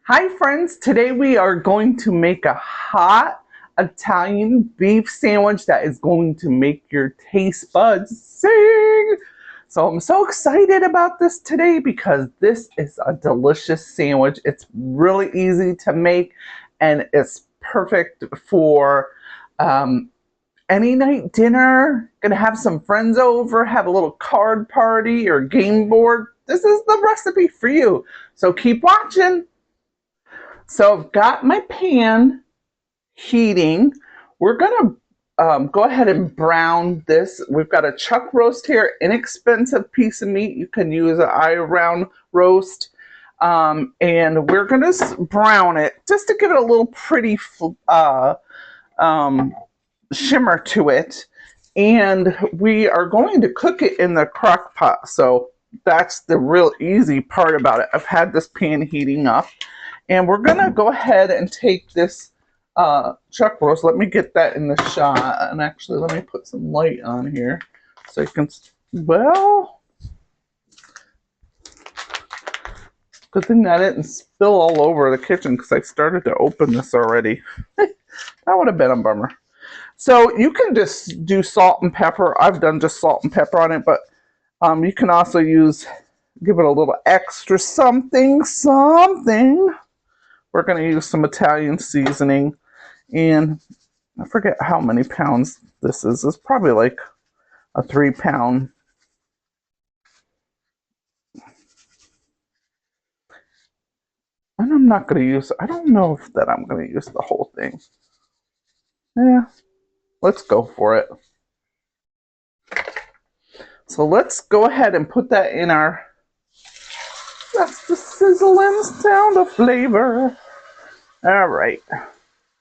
Hi friends, today we are going to make a hot Italian beef sandwich that is going to make your taste buds sing. So I'm so excited about this today because this is a delicious sandwich. It's really easy to make and it's perfect for any night dinner. Gonna have some friends over, have a little card party or game board. This is the recipe for you. So keep watching. So I've got my pan heating. We're gonna go ahead and brown this. We've got a chuck roast here, inexpensive piece of meat. You can use an eye-round roast. And we're gonna brown it just to give it a little pretty um, shimmer to it. And we are going to cook it in the crock pot. So that's the real easy part about it. I've had this pan heating up. And we're gonna go ahead and take this chuck roast. Let me get that in the shot. And actually, let me put some light on here so you can, well, good thing that didn't spill all over the kitchen because I started to open this already. That would have been a bummer. So you can just do salt and pepper. I've done just salt and pepper on it, but you can also give it a little extra something. We're going to use some Italian seasoning, and I forget how many pounds this is. It's probably like a 3 pound. And I'm not going to use, I don't know if that I'm going to use the whole thing. Yeah, let's go for it. So let's go ahead and put that in our, that's the sizzling sound of flavor. All right.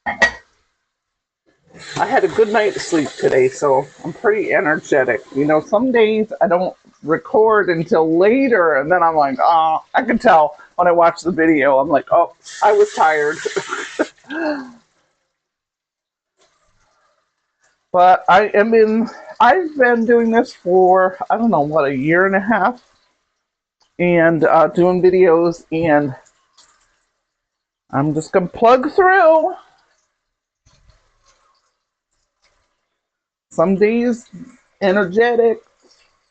I had a good night's sleep today, so I'm pretty energetic. You know, some days I don't record until later, and then I'm like, oh, I can tell when I watch the video. I'm like, oh, I was tired. But I've been doing this for, I don't know, what, a year and a half, and doing videos, and I'm just going to plug through. Some days, energetic.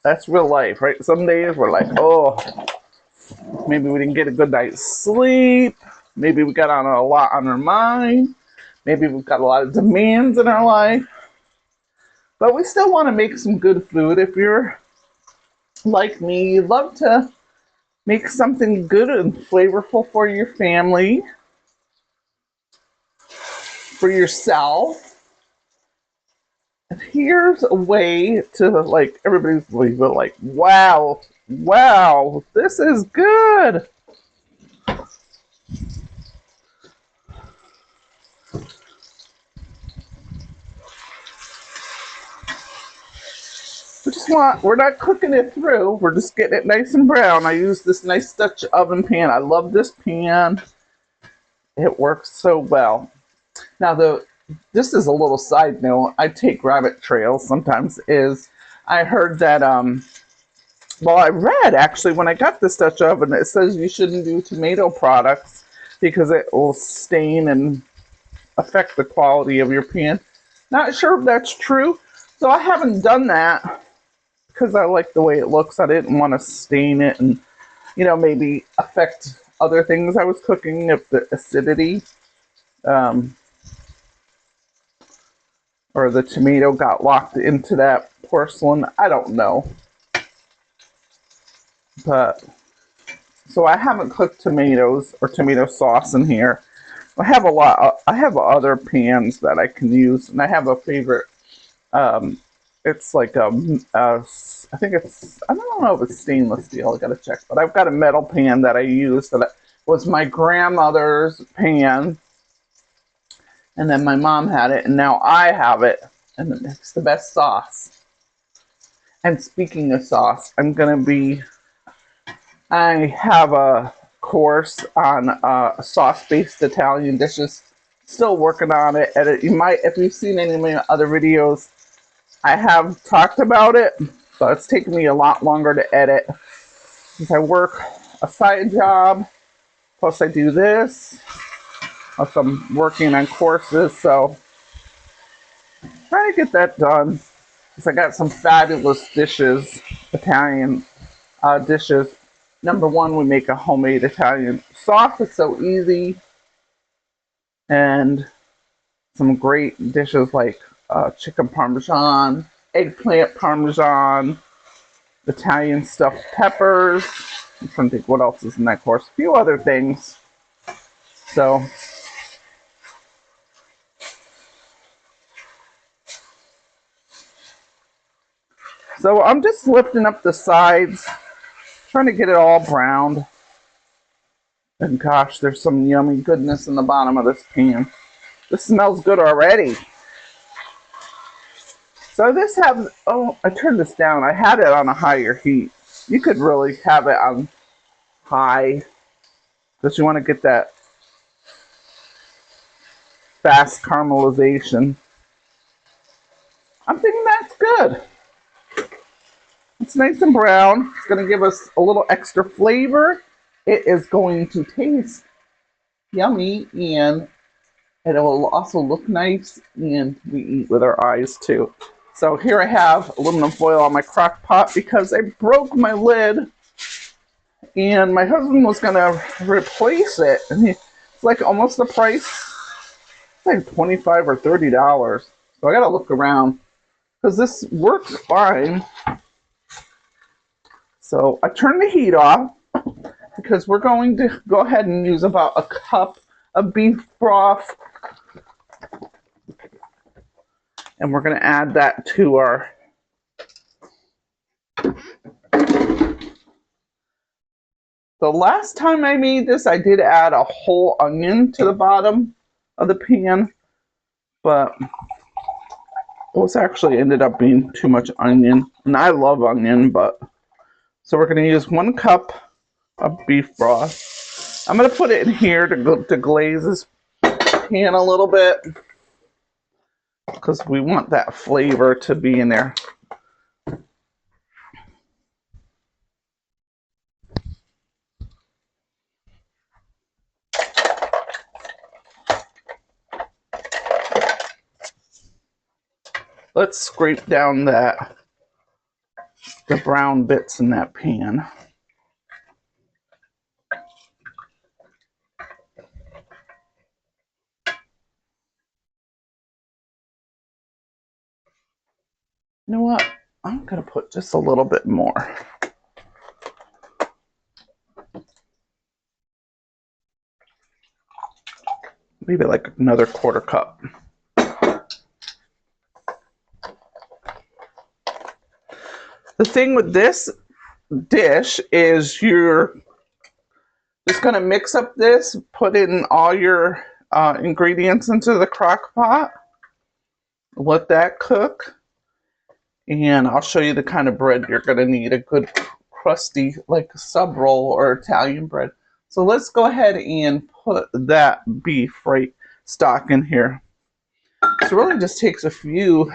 That's real life, right? Some days we're like, oh, maybe we didn't get a good night's sleep. Maybe we got on a lot on our mind. Maybe we've got a lot of demands in our life. But we still want to make some good food. If you're like me, you love to make something good and flavorful for your family, for yourself. And here's a way to, like, everybody's like, wow, wow, this is good. We're not cooking it through. We're just getting it nice and brown. I use this nice Dutch oven pan. I love this pan. It works so well. Now, this is a little side note. I take rabbit trails sometimes. I heard that, well, I read actually when I got this Dutch oven, it says you shouldn't do tomato products because it will stain and affect the quality of your pan. Not sure if that's true. So I haven't done that because I like the way it looks. I didn't want to stain it and, maybe affect other things I was cooking if the acidity or the tomato got locked into that porcelain. I don't know. But so I haven't cooked tomatoes or tomato sauce in here. I have other pans that I can use, and I have a favorite. It's like I think I don't know if it's stainless steel. I gotta check, but I've got a metal pan that I use that was my grandmother's pan, and then my mom had it, and now I have it, and it makes the best sauce. And speaking of sauce, I have a course on sauce-based Italian dishes. Still working on it. If you've seen any of my other videos, I have talked about it, but it's taken me a lot longer to edit since I work a side job Plus I do this. Plus I'm working on courses, so trying to get that done. Because I got some fabulous dishes, Italian dishes. Number one, we make a homemade Italian sauce. It's so easy. And some great dishes like chicken parmesan, eggplant parmesan, Italian stuffed peppers. I'm trying to think what else is in that course. A few other things. So I'm just lifting up the sides, trying to get it all browned. And gosh, there's some yummy goodness in the bottom of this pan. This smells good already. So this has, oh, I turned this down. I had it on a higher heat. You could really have it on high because you want to get that fast caramelization. I'm thinking that's good. It's nice and brown. It's going to give us a little extra flavor. It is going to taste yummy, and it will also look nice, and we eat with our eyes too. So here I have aluminum foil on my crock pot because I broke my lid, and my husband was going to replace it. And it's like almost the price. It's like $25 or $30. So I got to look around because this works fine. So I turned the heat off because we're going to go ahead and use about a cup of beef broth. And we're going to add that to our the last time I made this, I did add a whole onion to the bottom of the pan, but it was actually ended up being too much onion. And I love onion, but so we're going to use 1 cup of beef broth. I'm going to put it in here to glaze this pan a little bit because we want that flavor to be in there. Let's scrape down the brown bits in that pan. You know what? I'm going to put just a little bit more. Maybe like another 1/4 cup. The thing with this dish is you're just going to mix up this, put in all your ingredients into the crock pot, let that cook, and I'll show you the kind of bread you're going to need, a good crusty like sub roll or Italian bread. So let's go ahead and put that beef stock in here. So it really just takes a few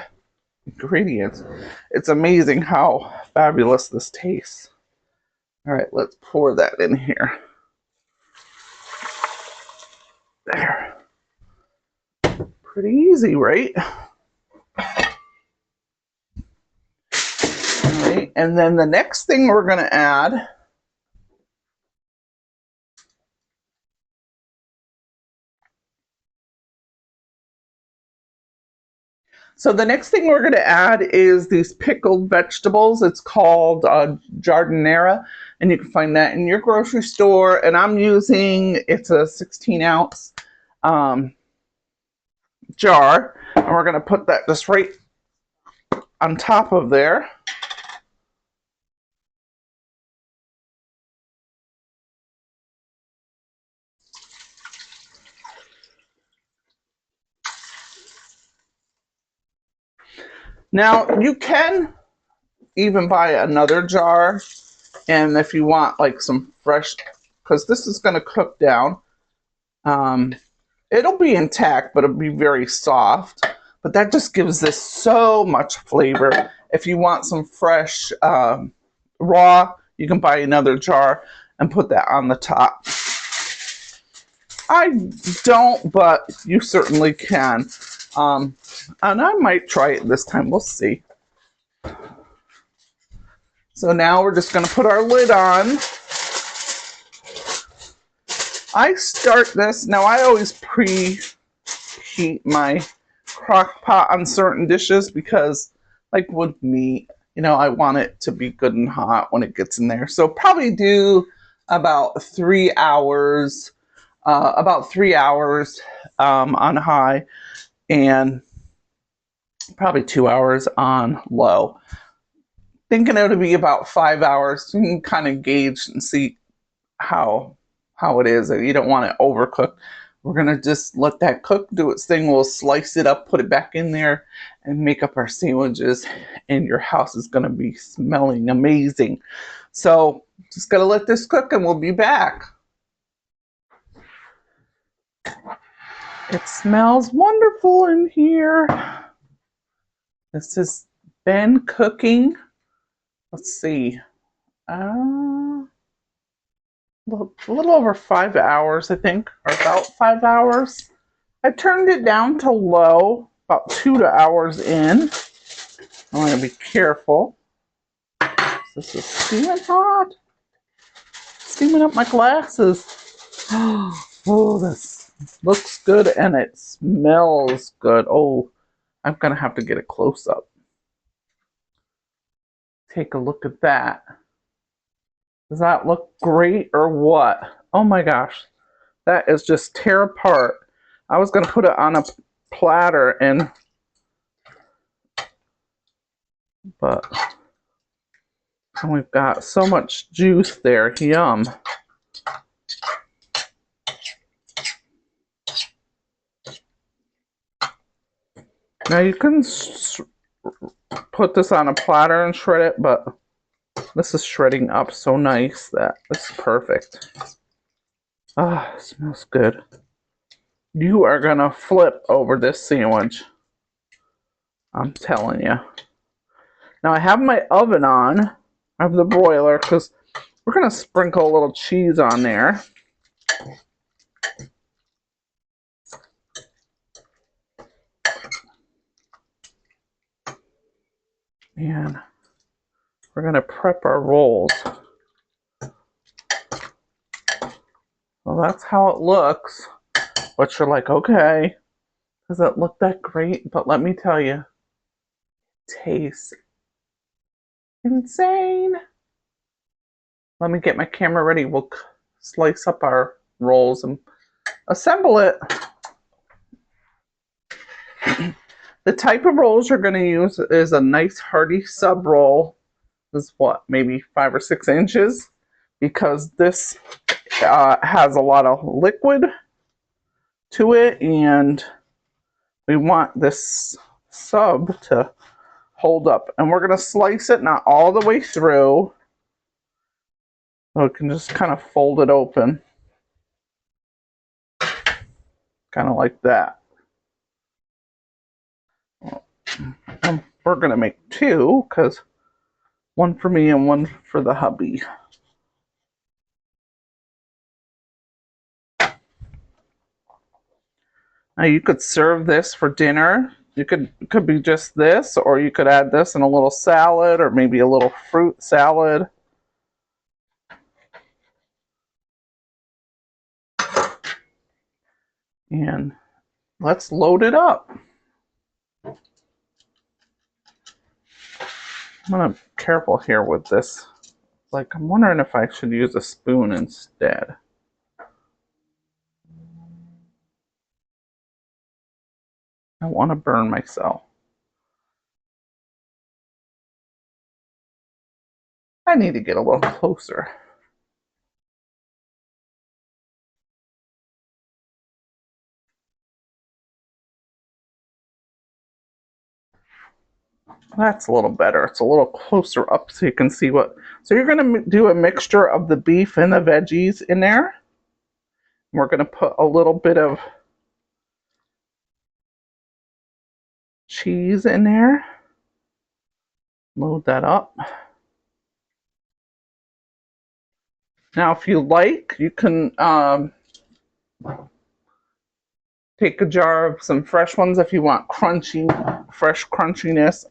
ingredients. It's amazing how fabulous this tastes. All right, let's pour that in here. There. Pretty easy, right? All right, and then the next thing we're going to add is these pickled vegetables. It's called giardiniera, and you can find that in your grocery store. And I'm using, it's a 16-ounce jar, and we're going to put that just right on top of there. Now, you can even buy another jar, and if you want like some fresh, because this is going to cook down, it'll be intact, but it'll be very soft. But that just gives this so much flavor. If you want some fresh raw, you can buy another jar and put that on the top. I don't, but you certainly can. And I might try it this time. We'll see. So now we're just going to put our lid on. I start this. Now I always preheat my crock pot on certain dishes because, like with meat, you know, I want it to be good and hot when it gets in there. So probably do about 3 hours, on high, and probably 2 hours on low. Thinking it would be about 5 hours. You can kind of gauge and see how it is. You don't want it overcooked. We're gonna just let that cook, do its thing. We'll slice it up, put it back in there, and make up our sandwiches. And your house is gonna be smelling amazing. So just gotta let this cook, and we'll be back. It smells wonderful in here. This has been cooking. Let's see. A little over 5 hours, I think, or about 5 hours. I turned it down to low about 2 hours in. I'm going to be careful. This is steaming hot. Steaming up my glasses. Oh, this looks good and it smells good. Oh, I'm going to have to get a close up. Take a look at that. Does that look great or what? Oh my gosh. That is just tear apart. I was going to put it on a platter but we've got so much juice there. Yum. Now you can put this on a platter and shred it, but this is shredding up so nice that this is perfect. Ah, it smells good. You are gonna flip over this sandwich. I'm telling you. Now I have my oven on. I have the broiler because we're gonna sprinkle a little cheese on there. And we're gonna prep our rolls. Well, that's how it looks. But you're like, okay, does it look that great? But let me tell you, it tastes insane. Let me get my camera ready. We'll slice up our rolls and assemble it. The type of rolls you're going to use is a nice hearty sub roll. This is what, maybe 5 or 6 inches, because this has a lot of liquid to it, and we want this sub to hold up. And we're going to slice it not all the way through, so it can just kind of fold it open, kind of like that. We're going to make 2, because one for me and one for the hubby. Now you could serve this for dinner. It could be just this, or you could add this in a little salad, or maybe a little fruit salad. And let's load it up. I'm gonna be careful here with this. Like, I'm wondering if I should use a spoon instead. I want to burn myself. I need to get a little closer. That's a little better. It's a little closer up so you can see what. So you're going to do a mixture of the beef and the veggies in there. We're going to put a little bit of cheese in there. Load that up. Now, if you like, you can take a jar of some fresh ones if you want crunchy, fresh crunchiness.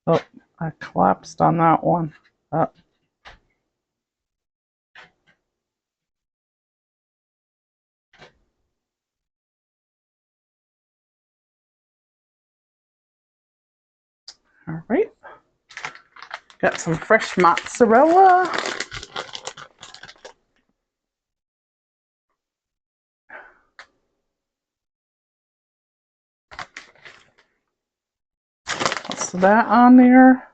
Oh, I collapsed on that one. All right. Got some fresh mozzarella. Toss that on there.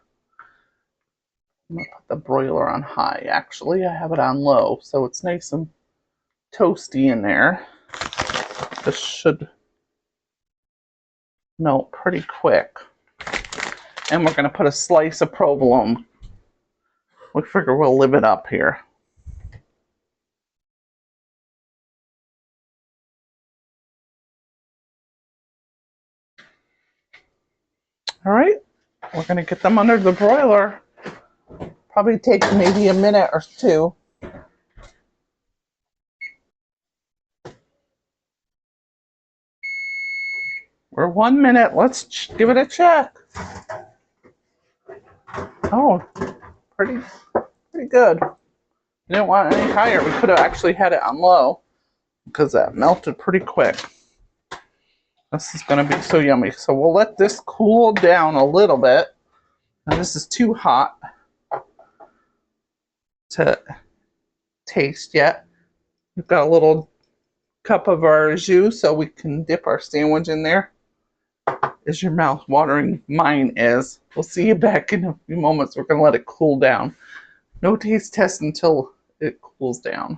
I'm gonna put the broiler on high. Actually, I have it on low, so it's nice and toasty in there. This should melt pretty quick. And we're gonna put a slice of provolone. We figure we'll live it up here. All right, we're gonna get them under the broiler. Probably take maybe a minute or two. We're 1 minute. Let's give it a check. Oh, pretty good. We didn't want any higher. We could have actually had it on low because that melted pretty quick. This is going to be so yummy. So we'll let this cool down a little bit. Now this is too hot to taste yet. We've got a little cup of our jus so we can dip our sandwich in there. Is your mouth watering? Mine is. We'll see you back in a few moments. We're going to let it cool down. No taste test until it cools down.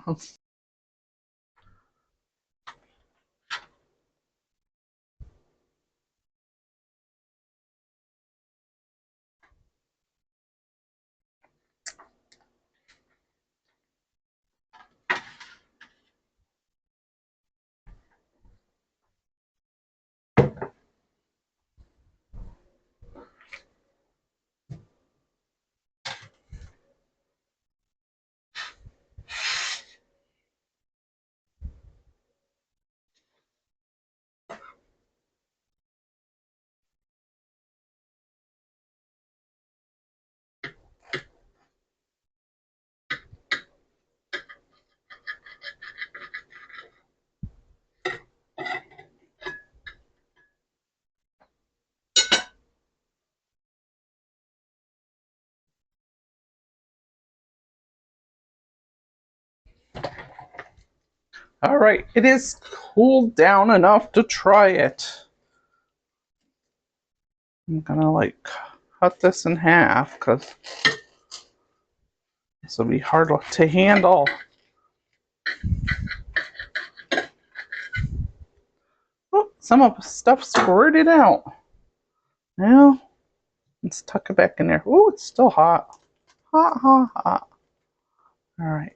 All right, it is cooled down enough to try it. I'm gonna like cut this in half because this will be hard to handle. Oh, some of the stuff squirted out. Now, let's tuck it back in there. Oh, it's still hot. Hot, hot, hot. All right.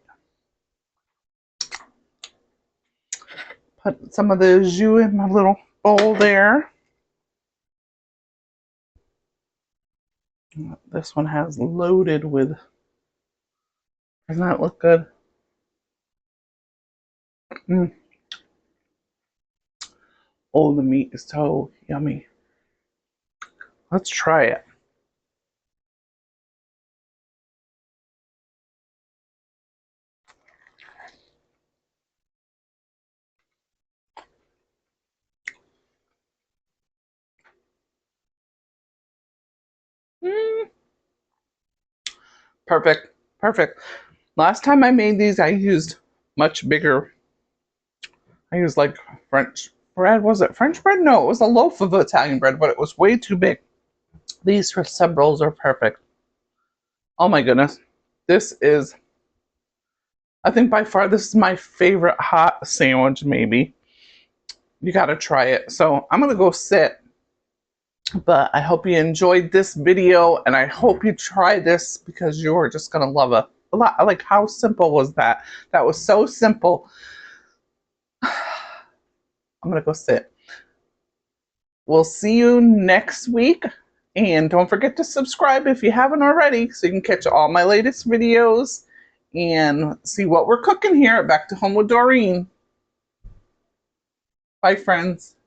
Put some of the jus in my little bowl there. This one has loaded with. Doesn't that look good? Mm. Oh, the meat is so yummy. Let's try it. Mm. Perfect. Perfect. Last time I made these, I used much bigger. I used like French bread. Was it French bread? No, it was a loaf of Italian bread, but it was way too big. These for sub rolls are perfect. Oh my goodness. This is, I think by far, this is my favorite hot sandwich, maybe. You got to try it. So I'm going to go sit But I hope you enjoyed this video, and I hope you try this because you're just gonna love it a lot. Like, how simple was that? That was so simple. I'm gonna go sit. We'll see you next week. And don't forget to subscribe if you haven't already so you can catch all my latest videos and see what we're cooking here at Back to Home with Doreen. Bye, friends.